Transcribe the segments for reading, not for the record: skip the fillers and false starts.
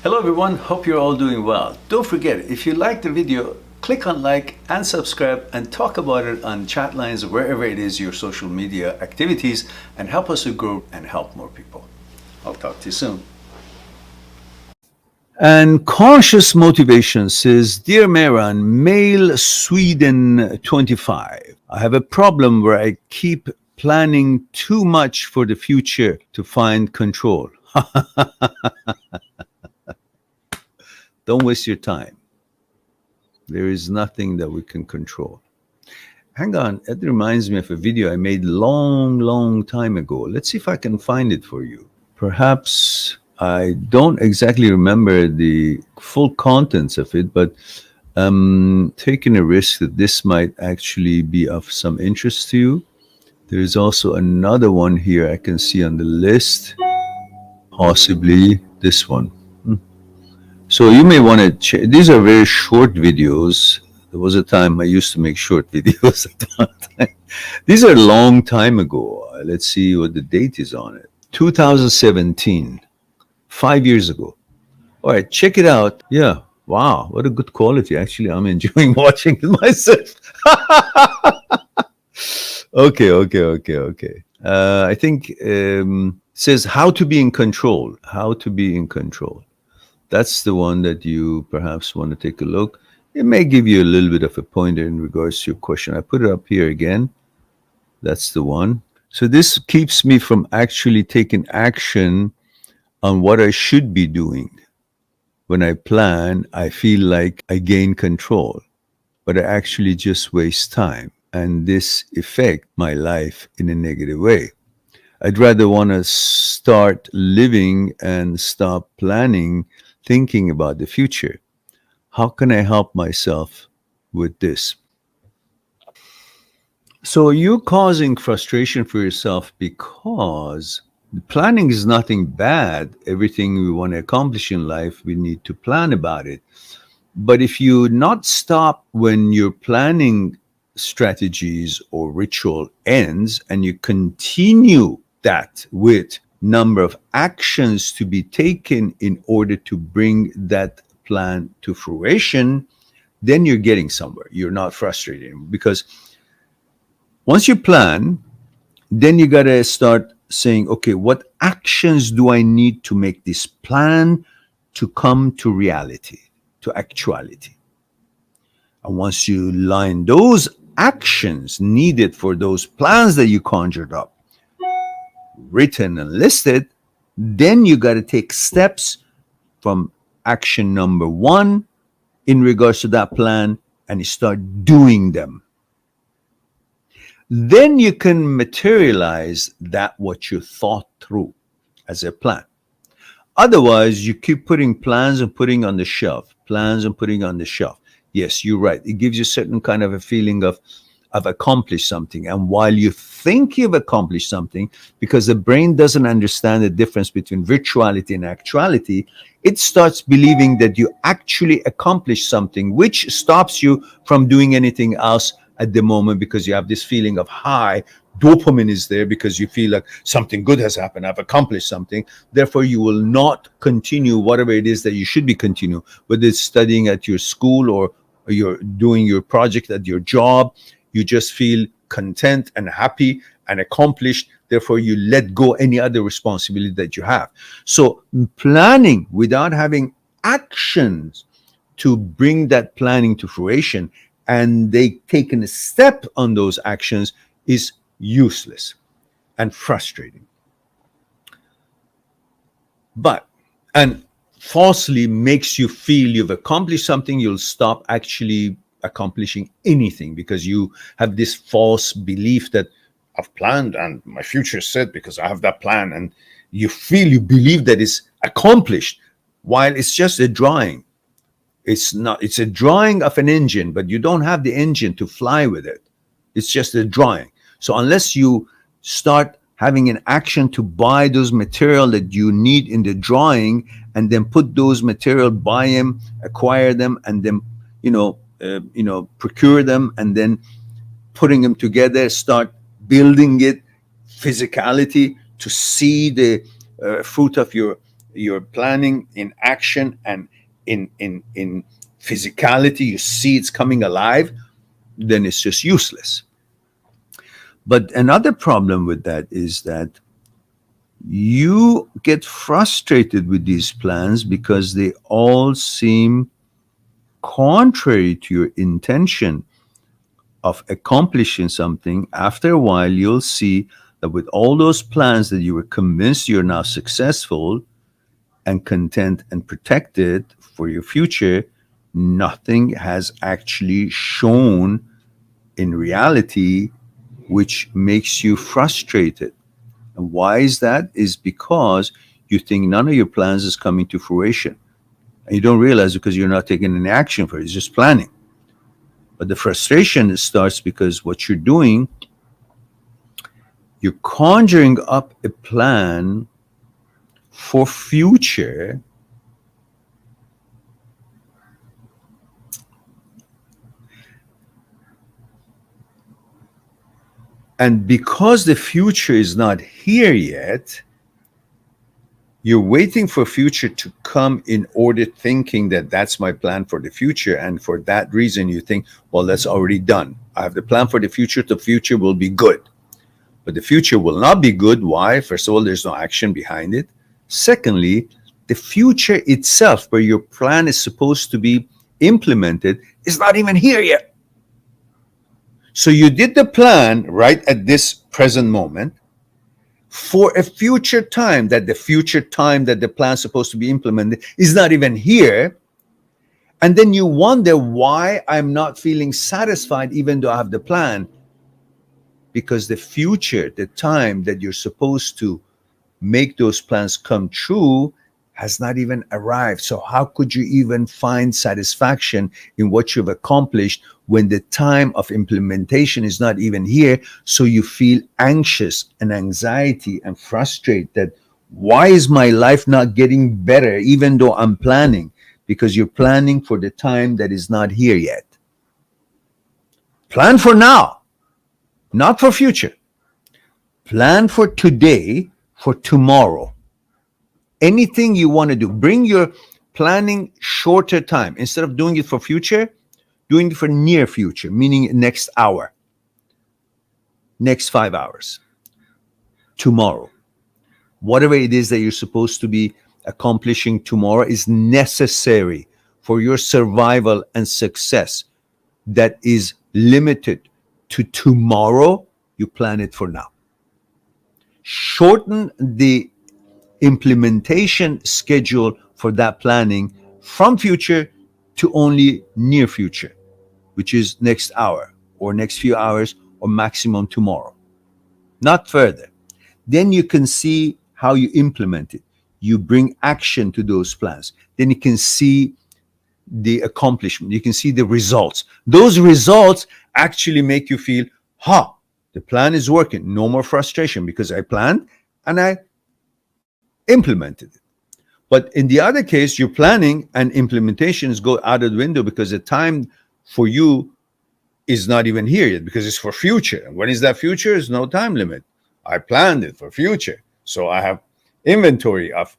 Hello everyone, hope you're all doing well. Don't forget, if you like the video, click on like and subscribe and talk about it on chat lines or wherever it is your social media activities, and help us to grow and help more people. I'll talk to you soon. And Conscious Motivation says, Dear Mehran, male Sweden 25. I have a problem where I keep planning too much for the future to find control. Don't waste your time. There is nothing that we can control. Hang on, it reminds me of a video I made long time ago. Let's see if I can find it for you. Perhaps I don't exactly remember the full contents of it, but I'm taking a risk that this might actually be of some interest to you. There's also another one here I can see on the list, possibly this one. So you may want to check. These are very short videos. There was a time I used to make short videos at one time. These are a long time ago. Let's see what the date is on it. 2017, 5 years ago. All right, check it out. Yeah, wow, what a good quality. Actually, I'm enjoying watching it myself. Okay. I think it says how to be in control. How to be in control. That's the one that you perhaps want to take a look. It may give you a little bit of a pointer in regards to your question. I put it up here again. That's the one. So this keeps me from actually taking action on what I should be doing. When I plan, I feel like I gain control, but I actually just waste time. And this affects my life in a negative way. I'd rather want to start living and stop planning, thinking about the future. How can I help myself with this? So you're causing frustration for yourself because planning is nothing bad. Everything we want to accomplish in life, we need to plan about it. But if you not stop when your planning strategies or ritual ends and you continue that with number of actions to be taken in order to bring that plan to fruition, then you're getting somewhere. You're not frustrated, because once you plan, then you got to start saying, okay, what actions do I need to make this plan to come to reality, to actuality? And once you line those actions needed for those plans that you conjured up, written and listed, then you got to take steps from action number one in regards to that plan and you start doing them. Then you can materialize that what you thought through as a plan. Otherwise, you keep putting plans and putting on the shelf, plans and putting on the shelf. Yes, you're right. It gives you a certain kind of a feeling of accomplished something. And while you think you've accomplished something, because the brain doesn't understand the difference between virtuality and actuality, it starts believing that you actually accomplished something, which stops you from doing anything else at the moment, because you have this feeling of high. Dopamine is there because you feel like something good has happened. I've accomplished something. Therefore, you will not continue whatever it is that you should be continuing, whether it's studying at your school or you're doing your project at your job. You just feel content and happy and accomplished. Therefore, you let go any other responsibility that you have. So planning without having actions to bring that planning to fruition, and they taken a step on those actions, is useless and frustrating. And falsely makes you feel you've accomplished something. You'll stop actually accomplishing anything because you have this false belief that I've planned and my future is set because I have that plan, and you believe that it's accomplished while it's just a drawing. It's not. It's a drawing of an engine, but you don't have the engine to fly with it. It's just a drawing. So unless you start having an action to buy those material that you need in the drawing, and then put those material, buy them, acquire them, and then procure them, and then putting them together, start building it, physicality, to see the fruit of your you're planning in action and in physicality, you see it's coming alive, then it's just useless. But another problem with that is that you get frustrated with these plans because they all seem contrary to your intention of accomplishing something. After a while, you'll see that with all those plans that you were convinced you're now successful and content and protected for your future, nothing has actually shown in reality, which makes you frustrated. And why is that? Is because you think none of your plans is coming to fruition. And you don't realize because you're not taking any action for it. It's just planning. But the frustration starts because what you're doing, you're conjuring up a plan for future and because the future is not here yet, you're waiting for future to come in order thinking that that's my plan for the future. And for that reason, you think, well, that's already done. I have the plan for the future will be good. But the future will not be good. Why? First of all, there's no action behind it. Secondly, the future itself, where your plan is supposed to be implemented, is not even here yet. So you did the plan right at this present moment for a future time, that the future time that the plan is supposed to be implemented is not even here. And then you wonder why I'm not feeling satisfied even though I have the plan. Because the future, the time that you're supposed to make those plans come true, has not even arrived. So how could you even find satisfaction in what you've accomplished when the time of implementation is not even here? So you feel anxious and anxiety and frustrated that why is my life not getting better even though I'm planning? Because you're planning for the time that is not here yet. Plan for now, not for future. Plan for today, for tomorrow. Anything you want to do, bring your planning shorter time. Instead of doing it for future, doing it for near future, meaning next hour, next 5 hours, tomorrow. Whatever it is that you're supposed to be accomplishing tomorrow is necessary for your survival and success. That is limited to tomorrow, you plan it for now. Shorten the implementation schedule for that planning from future to only near future, which is next hour or next few hours or maximum tomorrow, not further. Then you can see how you implement it. You bring action to those plans. Then you can see the accomplishment. You can see the results. Those results actually make you feel, the plan is working. No more frustration because I planned and I implemented it. But in the other case, you're planning and implementations go out of the window because the time for you is not even here yet because it's for future. And when is that future? There's no time limit. I planned it for future. So I have inventory of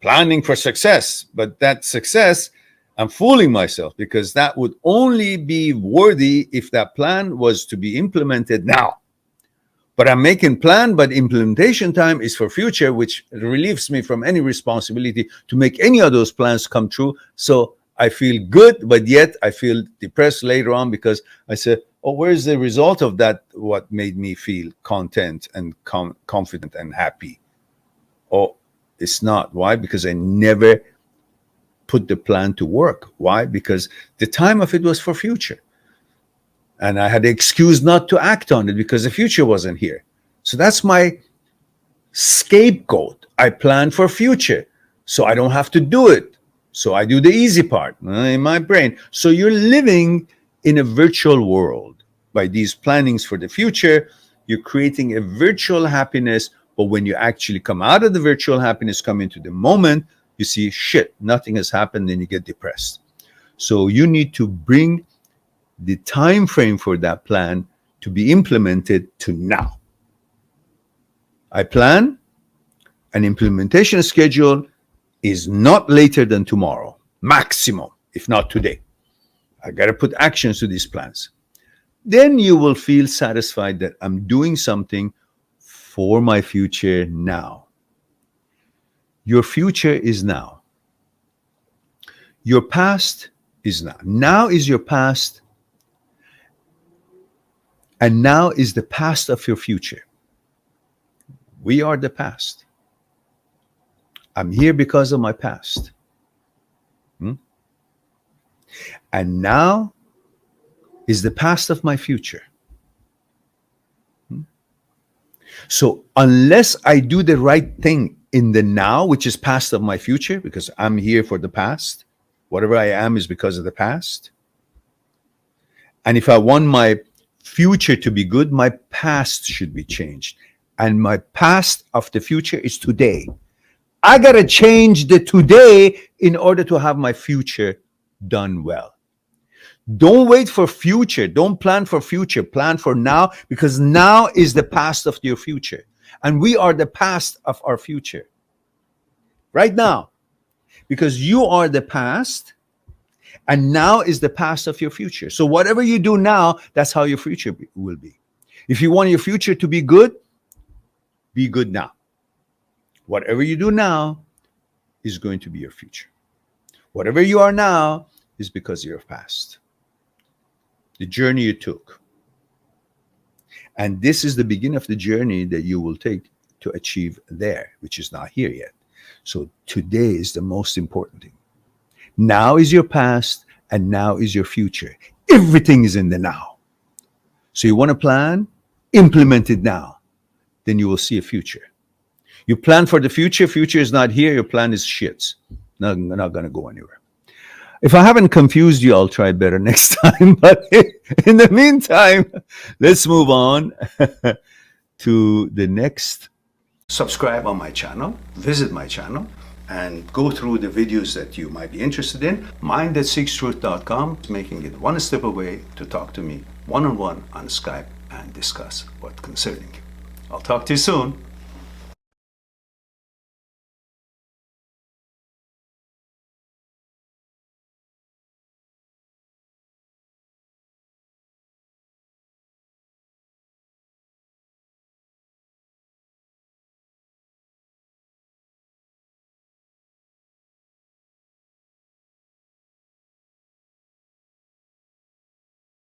planning for success. But that success, I'm fooling myself because that would only be worthy if that plan was to be implemented now. But I'm making plan, but implementation time is for future, which relieves me from any responsibility to make any of those plans come true. So I feel good, but yet I feel depressed later on because I said, where's the result of that? What made me feel content and confident and happy? It's not. Why? Because I never put the plan to work. Why? Because the time of it was for future. And I had the excuse not to act on it because the future wasn't here. So that's my scapegoat. I plan for future, so I don't have to do it. So I do the easy part in my brain. So you're living in a virtual world. By these plannings for the future, you're creating a virtual happiness. But when you actually come out of the virtual happiness, come into the moment, you see, nothing has happened, and you get depressed. So you need to bring the time frame for that plan to be implemented to now. I plan an implementation schedule is not later than tomorrow, maximum, if not today. I got to put actions to these plans. Then you will feel satisfied that I'm doing something for my future now. Your future is now. Your past is now. Now is your past, and now is the past of your future. We are the past. I'm here because of my past. And now is the past of my future. So unless I do the right thing in the now, which is past of my future, because I'm here for the past, whatever I am is because of the past. And if I want my future to be good, my past should be changed. And my past of the future is today. I got to change the today in order to have my future done well. Don't wait for future. Don't plan for future. Plan for now, because now is the past of your future. And we are the past of our future. Right now. Because you are the past, and now is the past of your future. So whatever you do now, that's how your future will be. If you want your future to be good now. Whatever you do now is going to be your future. Whatever you are now is because of your past. The journey you took. And this is the beginning of the journey that you will take to achieve there, which is not here yet. So today is the most important thing. Now is your past, and now is your future. Everything is in the now. So you want to plan, implement it now. Then you will see a future. You plan for the future, future is not here, your plan is shit. Not going to go anywhere. If I haven't confused you, I'll try better next time. But in the meantime, let's move on to the next. Subscribe on my channel, visit my channel, and go through the videos that you might be interested in. Mind@seekstruth.com is making it one step away to talk to me one-on-one on Skype and discuss what's concerning you. I'll talk to you soon.